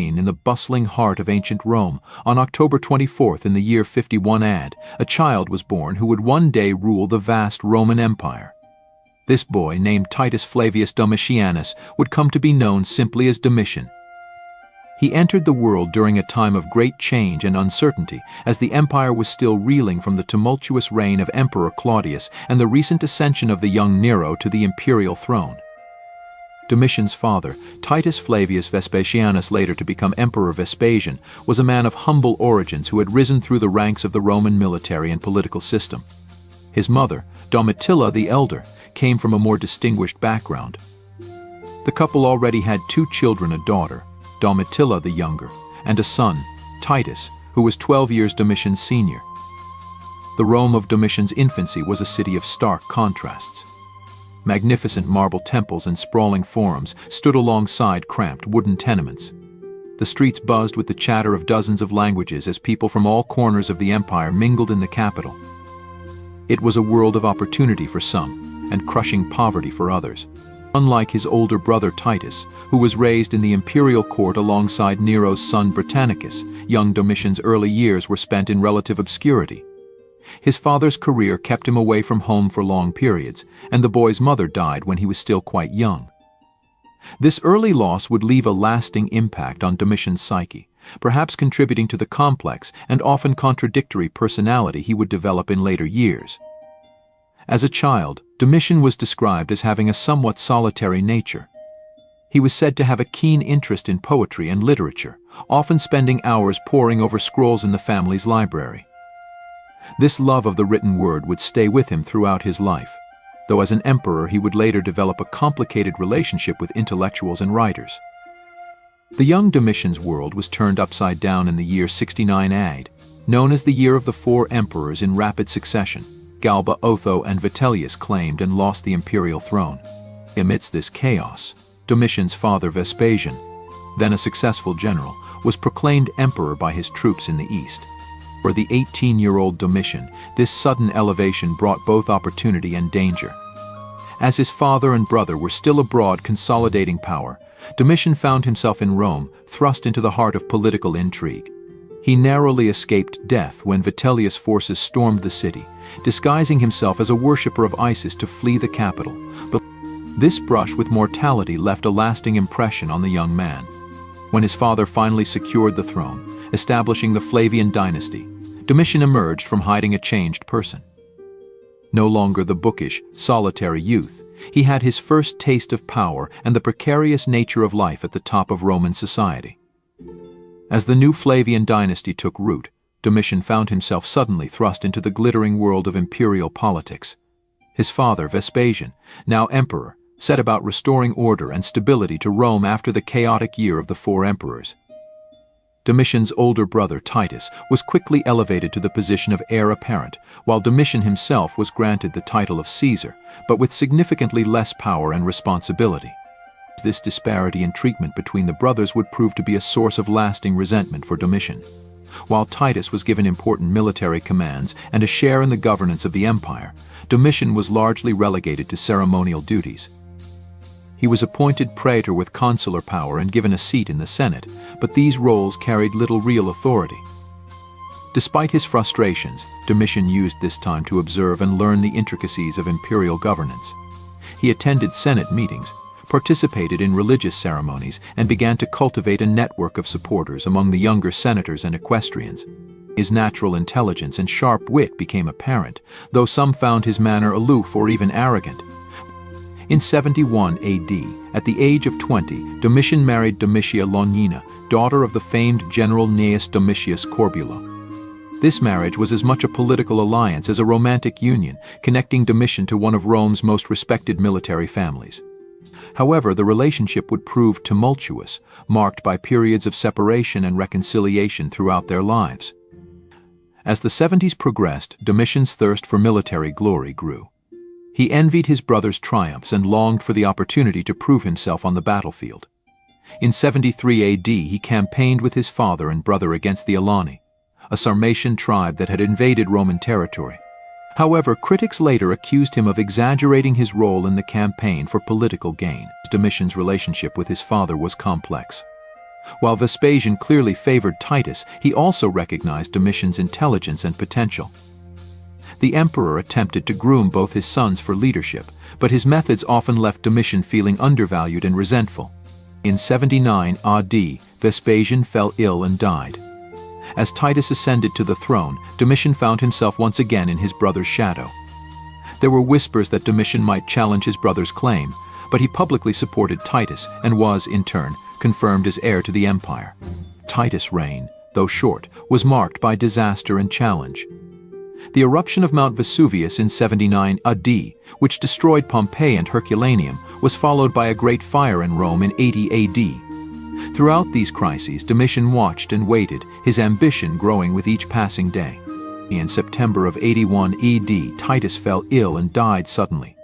In the bustling heart of ancient Rome, on October 24th in the year 51 AD, a child was born who would one day rule the vast Roman Empire. This boy, named Titus Flavius Domitianus, would come to be known simply as Domitian. He entered the world during a time of great change and uncertainty, as the empire was still reeling from the tumultuous reign of Emperor Claudius and the recent ascension of the young Nero to the imperial throne. Domitian's father, Titus Flavius Vespasianus, later to become Emperor Vespasian, was a man of humble origins who had risen through the ranks of the Roman military and political system. His mother, Domitilla the elder, came from a more distinguished background. The couple already had 2 children, a daughter, Domitilla the younger, and a son, Titus, who was 12 years Domitian's senior. The Rome of Domitian's infancy was a city of stark contrasts. Magnificent marble temples and sprawling forums stood alongside cramped wooden tenements. The streets buzzed with the chatter of dozens of languages as people from all corners of the empire mingled in the capital. It was a world of opportunity for some, and crushing poverty for others. Unlike his older brother Titus, who was raised in the imperial court alongside Nero's son Britannicus, young Domitian's early years were spent in relative obscurity. His father's career kept him away from home for long periods, and the boy's mother died when he was still quite young. This early loss would leave a lasting impact on Domitian's psyche, perhaps contributing to the complex and often contradictory personality he would develop in later years. As a child, Domitian was described as having a somewhat solitary nature. He was said to have a keen interest in poetry and literature, often spending hours poring over scrolls in the family's library. This love of the written word would stay with him throughout his life, though as an emperor he would later develop a complicated relationship with intellectuals and writers. The young Domitian's world was turned upside down in the year 69 AD, known as the year of the 4 emperors in rapid succession. Galba, Otho, and Vitellius claimed and lost the imperial throne. Amidst this chaos, Domitian's father Vespasian, then a successful general, was proclaimed emperor by his troops in the east. For the 18-year-old Domitian, this sudden elevation brought both opportunity and danger. As his father and brother were still abroad consolidating power, Domitian found himself in Rome, thrust into the heart of political intrigue. He narrowly escaped death when Vitellius' forces stormed the city, disguising himself as a worshipper of Isis to flee the capital. But this brush with mortality left a lasting impression on the young man. When his father finally secured the throne, establishing the Flavian dynasty, Domitian emerged from hiding a changed person. No longer the bookish, solitary youth, he had his first taste of power and the precarious nature of life at the top of Roman society. As the new Flavian dynasty took root, Domitian found himself suddenly thrust into the glittering world of imperial politics. His father, Vespasian, now emperor, set about restoring order and stability to Rome after the chaotic year of the 4 emperors. Domitian's older brother, Titus, was quickly elevated to the position of heir apparent, while Domitian himself was granted the title of Caesar, but with significantly less power and responsibility. This disparity in treatment between the brothers would prove to be a source of lasting resentment for Domitian. While Titus was given important military commands and a share in the governance of the empire, Domitian was largely relegated to ceremonial duties. He was appointed praetor with consular power and given a seat in the Senate, but these roles carried little real authority. Despite his frustrations, Domitian used this time to observe and learn the intricacies of imperial governance. He attended Senate meetings, participated in religious ceremonies, and began to cultivate a network of supporters among the younger senators and equestrians. His natural intelligence and sharp wit became apparent, though some found his manner aloof or even arrogant. In 71 AD, at the age of 20, Domitian married Domitia Lonina, daughter of the famed general Gnaeus Domitius Corbulo. This marriage was as much a political alliance as a romantic union, connecting Domitian to one of Rome's most respected military families. However, the relationship would prove tumultuous, marked by periods of separation and reconciliation throughout their lives. As the 70s progressed, Domitian's thirst for military glory grew. He envied his brother's triumphs and longed for the opportunity to prove himself on the battlefield. In 73 AD, he campaigned with his father and brother against the Alani, a Sarmatian tribe that had invaded Roman territory. However, critics later accused him of exaggerating his role in the campaign for political gain. Domitian's relationship with his father was complex. While Vespasian clearly favored Titus, he also recognized Domitian's intelligence and potential. The emperor attempted to groom both his sons for leadership, but his methods often left Domitian feeling undervalued and resentful. In 79 AD, Vespasian fell ill and died. As Titus ascended to the throne, Domitian found himself once again in his brother's shadow. There were whispers that Domitian might challenge his brother's claim, but he publicly supported Titus and was, in turn, confirmed as heir to the empire. Titus' reign, though short, was marked by disaster and challenge. The eruption of Mount Vesuvius in 79 AD, which destroyed Pompeii and Herculaneum, was followed by a great fire in Rome in 80 AD. Throughout these crises, Domitian watched and waited, his ambition growing with each passing day. In September of 81 AD, Titus fell ill and died suddenly.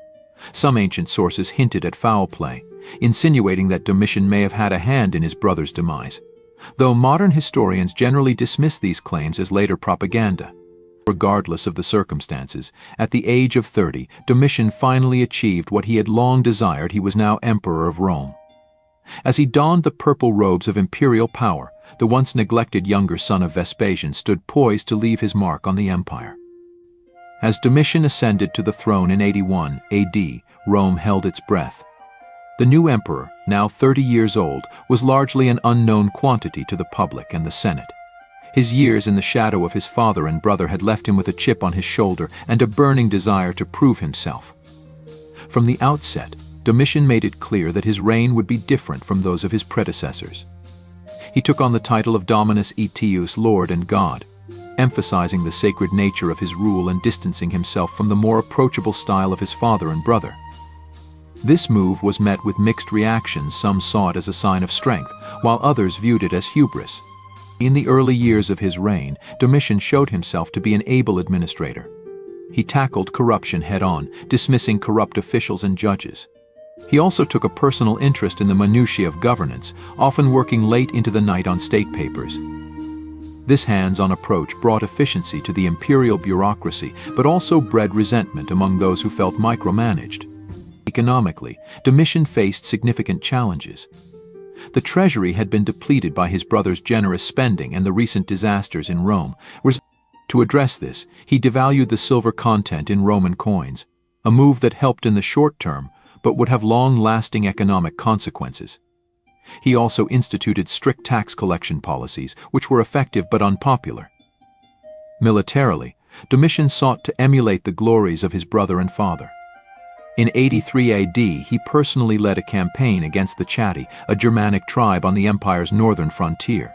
Some ancient sources hinted at foul play, insinuating that Domitian may have had a hand in his brother's demise, though modern historians generally dismiss these claims as later propaganda. Regardless of the circumstances, at the age of 30, Domitian finally achieved what he had long desired. He was now Emperor of Rome. As he donned the purple robes of imperial power, the once neglected younger son of Vespasian stood poised to leave his mark on the empire. As Domitian ascended to the throne in 81 AD, Rome held its breath. The new emperor, now 30 years old, was largely an unknown quantity to the public and the Senate. His years in the shadow of his father and brother had left him with a chip on his shoulder and a burning desire to prove himself. From the outset, Domitian made it clear that his reign would be different from those of his predecessors. He took on the title of Dominus Aetius, Lord and God, emphasizing the sacred nature of his rule and distancing himself from the more approachable style of his father and brother. This move was met with mixed reactions. Some saw it as a sign of strength, while others viewed it as hubris. In the early years of his reign, Domitian showed himself to be an able administrator. He tackled corruption head-on, dismissing corrupt officials and judges. He also took a personal interest in the minutiae of governance, often working late into the night on state papers. This hands-on approach brought efficiency to the imperial bureaucracy, but also bred resentment among those who felt micromanaged. Economically, Domitian faced significant challenges. The treasury had been depleted by his brother's generous spending and the recent disasters in Rome. To address this, he devalued the silver content in Roman coins, a move that helped in the short term, but would have long-lasting economic consequences. He also instituted strict tax collection policies, which were effective but unpopular. Militarily, Domitian sought to emulate the glories of his brother and father. In 83 AD, he personally led a campaign against the Chatti, a Germanic tribe on the empire's northern frontier.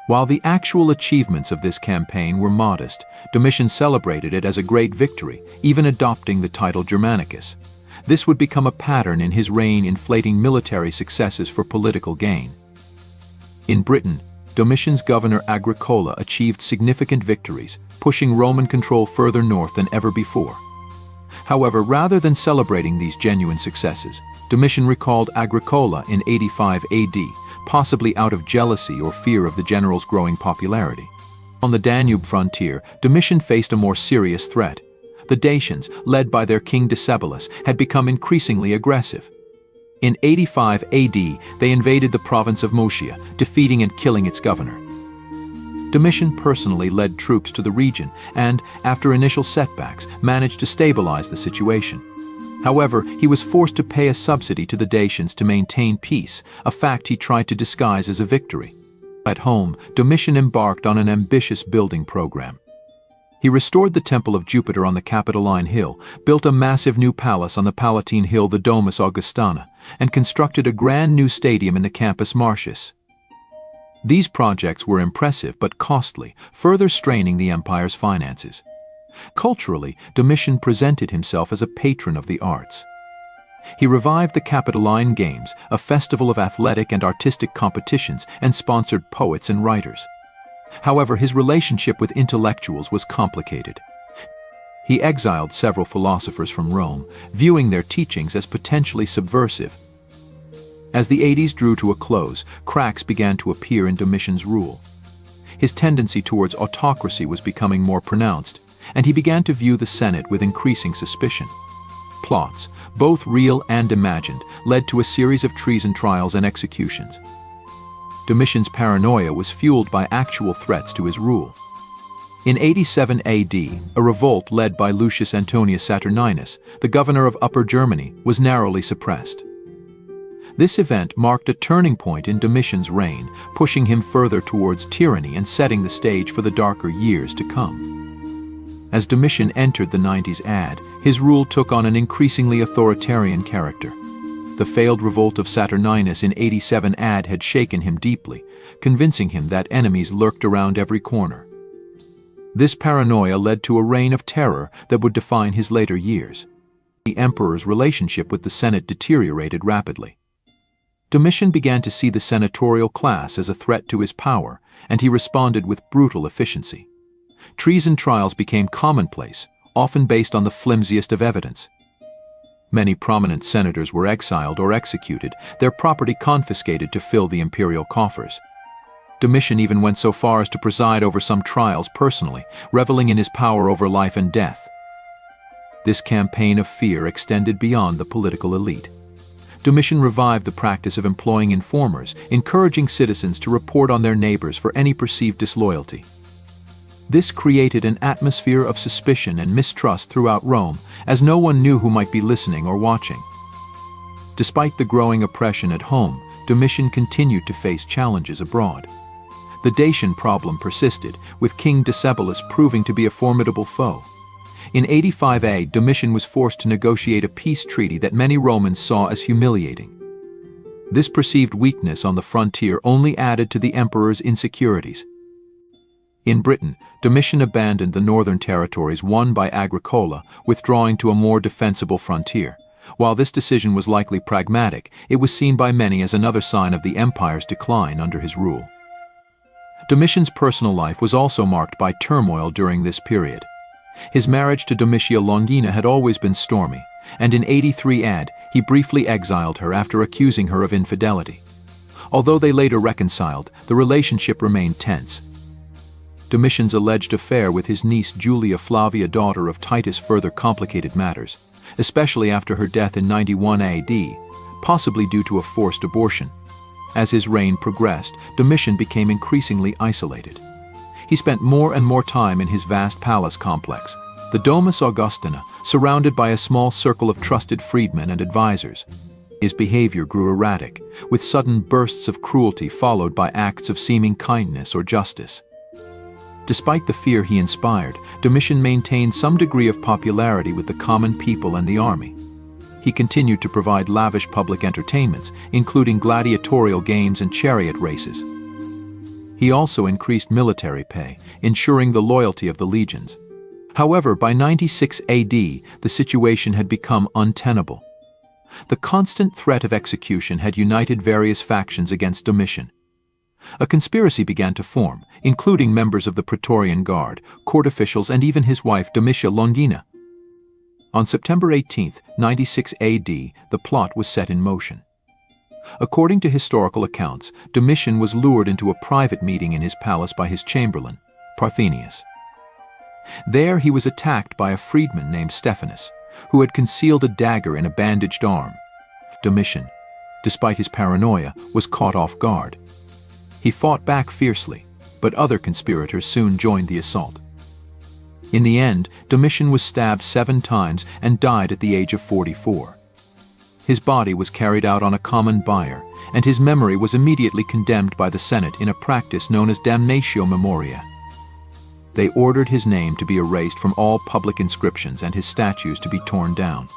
While the actual achievements of this campaign were modest, Domitian celebrated it as a great victory, even adopting the title Germanicus. This would become a pattern in his reign, inflating military successes for political gain. In Britain, Domitian's governor Agricola achieved significant victories, pushing Roman control further north than ever before. However, rather than celebrating these genuine successes, Domitian recalled Agricola in 85 AD, possibly out of jealousy or fear of the general's growing popularity. On the Danube frontier, Domitian faced a more serious threat. The Dacians, led by their king Decebalus, had become increasingly aggressive. In 85 AD, they invaded the province of Moesia, defeating and killing its governor. Domitian personally led troops to the region and, after initial setbacks, managed to stabilize the situation. However, he was forced to pay a subsidy to the Dacians to maintain peace, a fact he tried to disguise as a victory. At home, Domitian embarked on an ambitious building program. He restored the Temple of Jupiter on the Capitoline Hill, built a massive new palace on the Palatine Hill, the Domus Augustana, and constructed a grand new stadium in the Campus Martius. These projects were impressive but costly, further straining the empire's finances. Culturally, Domitian presented himself as a patron of the arts. He revived the Capitoline Games, a festival of athletic and artistic competitions, and sponsored poets and writers. However, his relationship with intellectuals was complicated. He exiled several philosophers from Rome, viewing their teachings as potentially subversive. As the 80s drew to a close, cracks began to appear in Domitian's rule. His tendency towards autocracy was becoming more pronounced, and he began to view the Senate with increasing suspicion. Plots, both real and imagined, led to a series of treason trials and executions. Domitian's paranoia was fueled by actual threats to his rule. In 87 AD, a revolt led by Lucius Antonius Saturninus, the governor of Upper Germany, was narrowly suppressed. This event marked a turning point in Domitian's reign, pushing him further towards tyranny and setting the stage for the darker years to come. As Domitian entered the 90s AD, his rule took on an increasingly authoritarian character. The failed revolt of Saturninus in 87 AD had shaken him deeply, convincing him that enemies lurked around every corner. This paranoia led to a reign of terror that would define his later years. The emperor's relationship with the Senate deteriorated rapidly. Domitian began to see the senatorial class as a threat to his power, and he responded with brutal efficiency. Treason trials became commonplace, often based on the flimsiest of evidence. Many prominent senators were exiled or executed, their property confiscated to fill the imperial coffers. Domitian even went so far as to preside over some trials personally, reveling in his power over life and death. This campaign of fear extended beyond the political elite. Domitian revived the practice of employing informers, encouraging citizens to report on their neighbors for any perceived disloyalty. This created an atmosphere of suspicion and mistrust throughout Rome, as no one knew who might be listening or watching. Despite the growing oppression at home, Domitian continued to face challenges abroad. The Dacian problem persisted, with King Decebalus proving to be a formidable foe. In 85 AD, Domitian was forced to negotiate a peace treaty that many Romans saw as humiliating. This perceived weakness on the frontier only added to the emperor's insecurities. In Britain, Domitian abandoned the northern territories won by Agricola, withdrawing to a more defensible frontier. While this decision was likely pragmatic, it was seen by many as another sign of the empire's decline under his rule. Domitian's personal life was also marked by turmoil during this period. His marriage to Domitia Longina had always been stormy, and in 83 AD, he briefly exiled her after accusing her of infidelity. Although they later reconciled, the relationship remained tense. Domitian's alleged affair with his niece Julia Flavia, daughter of Titus, further complicated matters, especially after her death in 91 AD, possibly due to a forced abortion. As his reign progressed, Domitian became increasingly isolated. He spent more and more time in his vast palace complex, the Domus Augustina, surrounded by a small circle of trusted freedmen and advisors. His behavior grew erratic, with sudden bursts of cruelty followed by acts of seeming kindness or justice. Despite the fear he inspired, Domitian maintained some degree of popularity with the common people and the army. He continued to provide lavish public entertainments, including gladiatorial games and chariot races. He also increased military pay, ensuring the loyalty of the legions. However, by 96 AD, the situation had become untenable. The constant threat of execution had united various factions against Domitian. A conspiracy began to form, including members of the Praetorian Guard, court officials, and even his wife Domitia Longina. On September 18, 96 AD, the plot was set in motion. According to historical accounts, Domitian was lured into a private meeting in his palace by his chamberlain, Parthenius. There he was attacked by a freedman named Stephanus, who had concealed a dagger in a bandaged arm. Domitian, despite his paranoia, was caught off guard. He fought back fiercely, but other conspirators soon joined the assault. In the end, Domitian was stabbed 7 times and died at the age of 44. His body was carried out on a common bier, and his memory was immediately condemned by the Senate in a practice known as damnatio memoriae. They ordered his name to be erased from all public inscriptions and his statues to be torn down.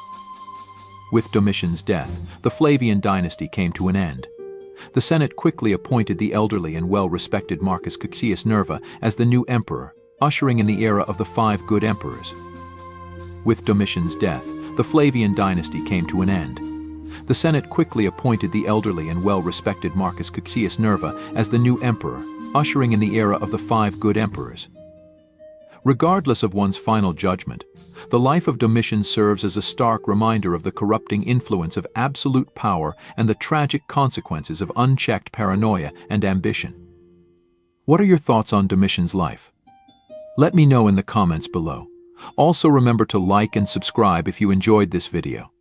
With Domitian's death, the Flavian dynasty came to an end. The Senate quickly appointed the elderly and well-respected Marcus Caecus Nerva as the new emperor, ushering in the era of the 5 good emperors. With Domitian's death, the Flavian dynasty came to an end. The Senate quickly appointed the elderly and well-respected Marcus Caecus Nerva as the new emperor, ushering in the era of the 5 good emperors. Regardless of one's final judgment, the life of Domitian serves as a stark reminder of the corrupting influence of absolute power and the tragic consequences of unchecked paranoia and ambition. What are your thoughts on Domitian's life? Let me know in the comments below. Also remember to like and subscribe if you enjoyed this video.